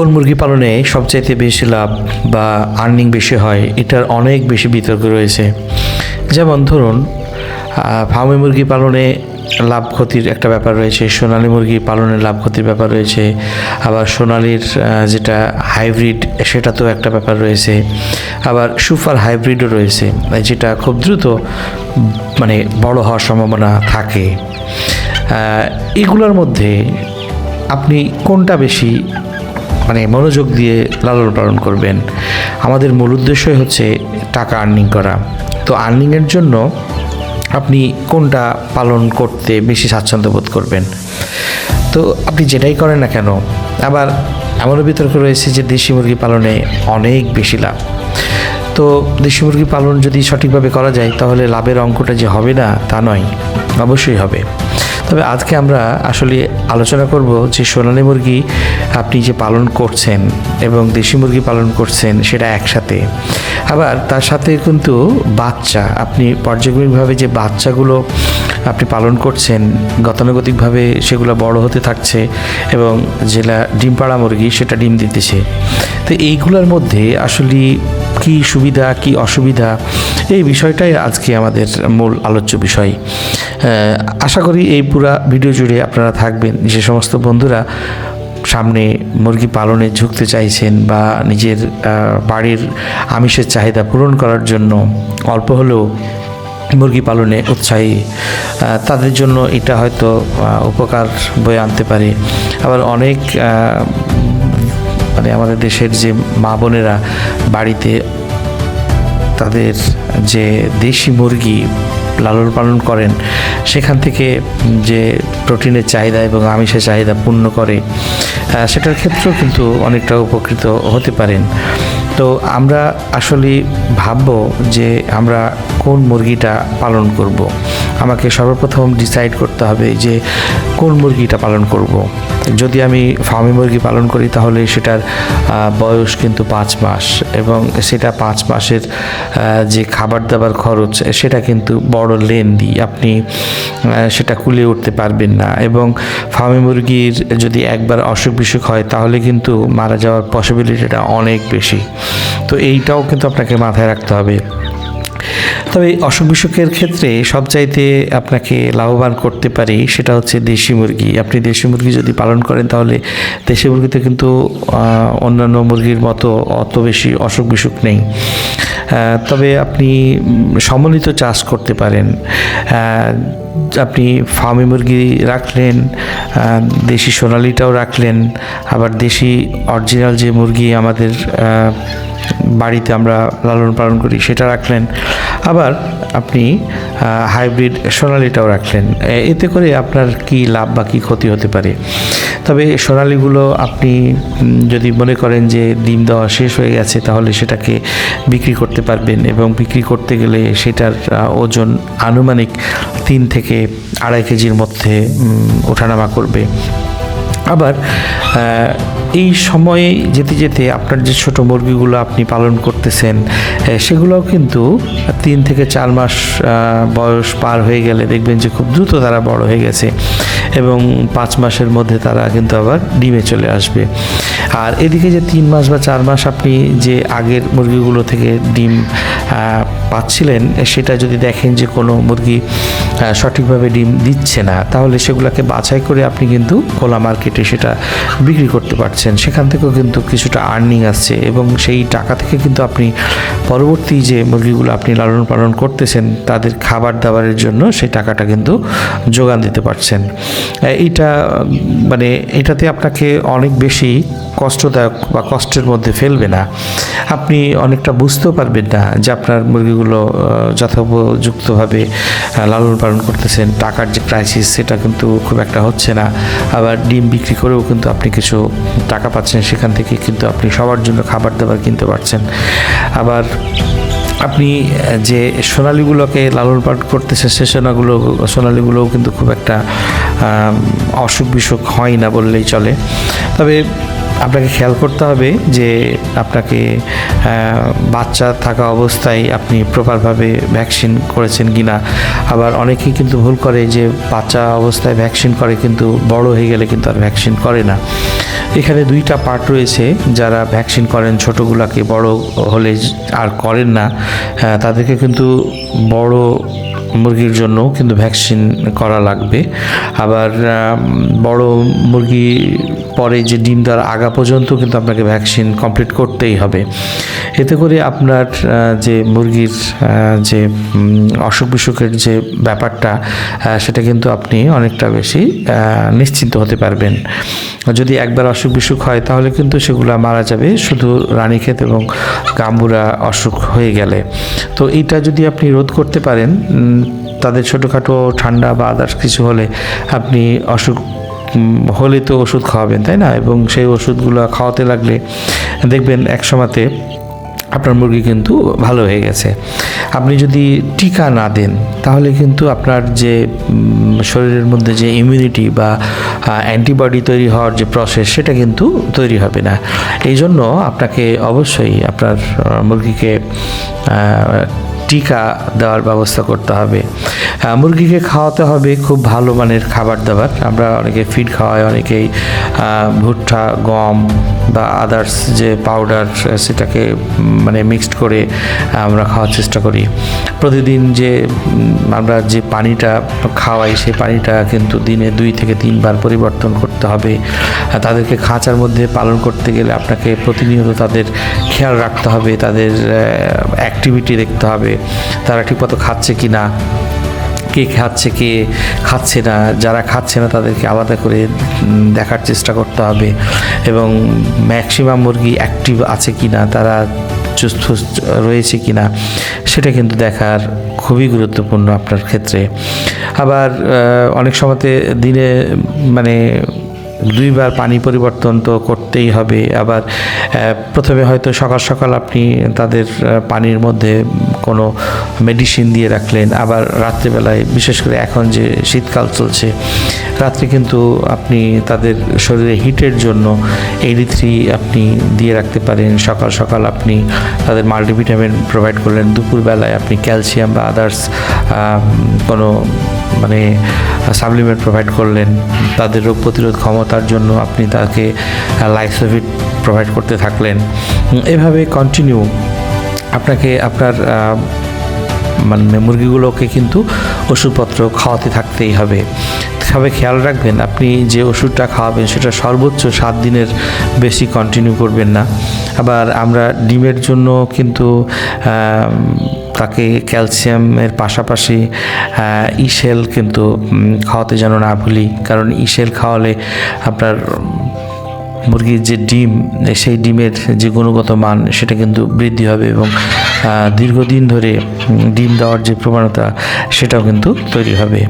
কোন মুরগি পালনে সবচাইতে বেশি লাভ বা আর্নিং বেশি হয়, এটার অনেক বেশি বিতর্ক রয়েছে। যেমন ধরুন, ফার্মে মুরগি পালনে লাভ ক্ষতির একটা ব্যাপার রয়েছে, সোনালী মুরগি পালনের লাভ ক্ষতির ব্যাপার রয়েছে, আবার সোনালীর যেটা হাইব্রিড সেটাতেও একটা ব্যাপার রয়েছে, আবার সুপার হাইব্রিডও রয়েছে, যেটা খুব দ্রুত বড় হওয়ার সম্ভাবনা থাকে। এগুলোর মধ্যে আপনি কোনটা বেশি মনোযোগ দিয়ে লালন পালন করবেন? আমাদের মূল উদ্দেশ্যই হচ্ছে টাকা আর্নিং করা। তো আর্নিংয়ের জন্য আপনি কোনটা পালন করতে বেশি স্বাচ্ছন্দ্য বোধ করবেন? তো আপনি যেটাই করেন না কেন, আবার এমনও বিতর্ক রয়েছে যে দেশি মুরগি পালনে অনেক বেশি লাভ। তো দেশি মুরগি পালন যদি সঠিকভাবে করা যায় তাহলে লাভের অঙ্কটা যে হবে না তা নয়, অবশ্যই হবে। তবে আজকে আমরা আসলে আলোচনা করব যে সোনালী মুরগি আপনি যে পালন করছেন এবং দেশি মুরগি পালন করছেন সেটা একসাথে, আবার তার সাথে কিন্তু বাচ্চা, আপনি পর্যায়ক্রমিকভাবে যে বাচ্চাগুলো আপনি পালন করছেন, গতানুগতিকভাবে সেগুলো বড় হতে থাকছে এবং যেটা ডিম পাড়া মুরগি সেটা ডিম দিতেছে। তো এইগুলোর মধ্যে আসলে কি সুবিধা কি অসুবিধা, এই বিষয়টাই আজকে আমাদের মূল আলোচ্য বিষয়। আশা করি এই পুরা ভিডিও জুড়ে আপনারা থাকবেন। যে সমস্ত বন্ধুরা সামনে মুরগি পালনে ঝুঁকতে চাইছেন বা নিজের বাড়ির আমিষের চাহিদা পূরণ করার জন্য অল্প হলেও মুরগি পালনে উৎসাহী, তাদের জন্য এটা হয়তো উপকার বয়ে আনতে পারে। আবার অনেক আমাদের দেশের যে মা বোনেরা বাড়িতে তাদের যে দেশি মুরগি লালন পালন করেন, সেখান থেকে যে প্রোটিনের চাহিদা এবং আমিষের চাহিদা পূর্ণ করে, সেটার ক্ষেত্রেও কিন্তু অনেকটা উপকৃত হতে পারেন। তো আমরা আসলে ভাববো যে আমরা কোন মুরগিটা পালন করব। আমাকে সর্বপ্রথম ডিসাইড করতে হবে যে কোন মুরগিটা পালন করব। যদি আমি ফার্মি মুরগি পালন করি তাহলে সেটার বয়স কিন্তু 5 মাস, এবং সেটা 5 মাসের যে খাবার দাবার খরচ সেটা কিন্তু বড় লেন্দি, আপনি সেটা কুলিয়ে উঠতে পারবেন না। এবং ফার্মি মুরগির যদি একবার অসুখ বিসুখ হয় তাহলে কিন্তু মারা যাওয়ার পসিবিলিটিটা অনেক বেশি। তো এইটাও কিন্তু আপনাকে মাথায় রাখতে হবে। তবে অসুখ বিসুখের ক্ষেত্রে সবচাইতে আপনাকে লাভবান করতে পারি সেটা হচ্ছে দেশি মুরগি। আপনি দেশি মুরগি যদি পালন করেন তাহলে দেশি মুরগিতে কিন্তু অন্যান্য মুরগির মতো অত বেশি অসুখ বিসুখ নেই। তবে আপনি সমন্বিত চাষ করতে পারেন। আপনি ফার্মি মুরগি রাখলেন, দেশি সোনালিটাও রাখলেন, আবার দেশি অরিজিনাল যে মুরগি আমাদের বাড়িতে আমরা লালন পালন করি সেটা রাখলেন, আবার আপনি হাইব্রিড সোনালিটাও রাখলেন। এতে করে আপনার কি লাভ বা কী ক্ষতি হতে পারে? তবে সোনালিগুলো আপনি যদি মনে করেন যে ডিম দেওয়া শেষ হয়ে গেছে তাহলে সেটাকে বিক্রি করতে পারবেন, এবং বিক্রি করতে গেলে সেটার ওজন আনুমানিক 3 থেকে 2.5 কেজির মধ্যে ওঠানামা করবে। আবার এই সময়ে যেতে যেতে আপনার যে ছোট মুরগিগুলো আপনি পালন করতেছেন সেগুলোও কিন্তু 3 থেকে 4 মাস বয়স পার হয়ে গেলে দেখবেন যে খুব দ্রুত তারা বড় হয়ে গেছে, এবং 5 মাসের মধ্যে তারা কিন্তু আবার ডিমে চলে আসবে। আর এদিকে যে 3 মাস বা 4 মাস আপনি যে আগের মুরগিগুলো থেকে ডিম পাচ্ছিলেন, সেটা যদি দেখেন যে কোনো মুরগি সঠিকভাবে ডিম দিচ্ছে না, তাহলে সেগুলোকে বাছাই করে আপনি কিন্তু খোলা মার্কেটে সেটা বিক্রি করতে পারছেন। সেখান থেকেও কিন্তু কিছুটা আর্নিং আসছে, এবং সেই টাকা থেকে কিন্তু আপনি পরবর্তী যে মুরগিগুলো আপনি লালন পালন করতেছেন তাদের খাবার দাবারের জন্য সেই টাকাটা কিন্তু যোগান দিতে পারছেন। এটাতে আপনাকে অনেক বেশি কষ্টদায়ক বা কষ্টের মধ্যে ফেলবে না। আপনি অনেকটা বুঝতেও পারবেন না যে আপনার মুরগিগুলো যথোপযুক্তভাবে লালন পালন করতেছেন। টাকার যে ক্রাইসিস সেটা কিন্তু খুব একটা হচ্ছে না। আবার ডিম বিক্রি করেও কিন্তু আপনি কিছু টাকা পাচ্ছেন, সেখান থেকে কিন্তু আপনি সবার জন্য খাবার দাবার কিনতে পারছেন। আবার আপনি যে সোনালিগুলোকে লালন পালন করতেছেন সে সোনালিগুলোও কিন্তু খুব একটা অসুখ বিসুখ হয় না বললেই চলে। তবে আপনাকে খেয়াল করতে হবে যে আপনাকে বাচ্চা থাকা অবস্থায় আপনি প্রপারভাবে ভ্যাকসিন করেছেন কি না। আবার অনেকেই কিন্তু ভুল করে যে বাচ্চা অবস্থায় ভ্যাকসিন করে কিন্তু বড় হয়ে গেলে কিন্তু আর ভ্যাকসিন করে না। এখানে দুইটা পার্ট রয়েছে, যারা ভ্যাকসিন করেন ছোটোগুলাকে, বড় হলে আর করেন না তাদেরকে কিন্তু বড় মুরগির জন্য কিন্তু ভ্যাকসিন করা লাগবে। আবার বড় মুরগি পরে যে ডিম দেওয়ার আগা পর্যন্ত কিন্তু আপনাকে ভ্যাকসিন কমপ্লিট করতেই হবে। এতে করে আপনার যে মুরগির যে অসুখ বিসুখের যে ব্যাপারটা সেটা কিন্তু আপনি অনেকটা বেশি নিশ্চিন্ত হতে পারবেন। যদি একবার অসুখ বিসুখ হয় তাহলে কিন্তু সেগুলো মারা যাবে, শুধু রানীক্ষেত এবং গাম্বুরা অসুখ হয়ে গেলে। তো এইটা যদি আপনি রোধ করতে পারেন, তাদের ছোটোখাটো ঠান্ডা বা আদার্স কিছু হলে আপনি অসুখ হলে তো ওষুধ খাওয়াবেন, তাই না? এবং সেই ওষুধগুলো খাওয়াতে লাগলে দেখবেন এক সময়তে আপনার মুরগি কিন্তু ভালো হয়ে গেছে। আপনি যদি টিকা না দেন তাহলে কিন্তু আপনার যে শরীরের মধ্যে যে ইমিউনিটি বা অ্যান্টিবডি তৈরি হওয়ার যে প্রসেস সেটা কিন্তু তৈরি হবে না। এই জন্য আপনাকে অবশ্যই আপনার মুরগিকে টিকা দেওয়ার ব্যবস্থা করতে হবে। মুরগিকে খাওয়াতে হবে খুব ভালো মানের খাবার দাবার। আমরা অনেকে ফিড খাওয়াই, অনেকেই ভুট্টা, গম বা আদার্স যে পাউডার সেটাকে মানে মিক্সড করে আমরা খাওয়ার চেষ্টা করি। প্রতিদিন যে আমরা যে পানিটা খাওয়াই সেই পানিটা কিন্তু দিনে 2 থেকে 3 বার পরিবর্তন করতে হবে। তাদেরকে খাঁচার মধ্যে পালন করতে গেলে আপনাকে প্রতিনিয়ত তাদের খেয়াল রাখতে হবে, তাদের অ্যাক্টিভিটি দেখতে হবে, তারা ঠিকমতো খাচ্ছে কি না, কে খাচ্ছে কে খাচ্ছে না। যারা খাচ্ছে না তাদেরকে আলাদা করে দেখার চেষ্টা করতে হবে এবং ম্যাক্সিমাম মুরগি অ্যাক্টিভ আছে কি না, তারা সুস্থ রয়েছে কি না সেটা কিন্তু দেখার খুবই গুরুত্বপূর্ণ আপনার ক্ষেত্রে। আবার অনেক সময়তে দিনে মানে 2 বার পানি পরিবর্তন তো করতেই হবে। আবার প্রথমে হয়তো সকাল সকাল আপনি তাদের পানির মধ্যে কোনো মেডিসিন দিয়ে রাখলেন, আবার রাত্রিবেলায়, বিশেষ করে এখন যে শীতকাল চলছে, রাত্রে কিন্তু আপনি তাদের শরীরে হিটের জন্য AD3 আপনি দিয়ে রাখতে পারেন। সকাল সকাল আপনি তাদের মাল্টিভিটামিন প্রোভাইড করলেন, দুপুরবেলায় আপনি ক্যালসিয়াম বা আদার্স কোনো মানে সাপ্লিমেন্ট প্রোভাইড করলেন। তাদের রোগ প্রতিরোধ ক্ষমতার জন্য আপনি তাকে লাইসোভিট প্রোভাইড করতে থাকলেন। এভাবে কন্টিনিউ আপনাকে আপনার মানে মুরগিগুলোকে কিন্তু ওষুধপত্র খাওয়াতে থাকতেই হবে। তবে খেয়াল রাখবেন আপনি যে ওষুধটা খাওয়াবেন সেটা সর্বোচ্চ 7 দিনের বেশি কন্টিনিউ করবেন না। আবার আমরা ডিমের জন্য কিন্তু তাকে ক্যালসিয়ামের পাশাপাশি ইসেল কিন্তু খাওয়াতে যেন না ভুলি, কারণ ইসেল খাওয়ালে আপনার মুরগির যে ডিম, সেই ডিমের যে গুণগত মান সেটা কিন্তু বৃদ্ধি হবে এবং দীর্ঘদিন ধরে ডিম দেওয়ার যে প্রবণতা সেটাও কিন্তু তৈরি হবে।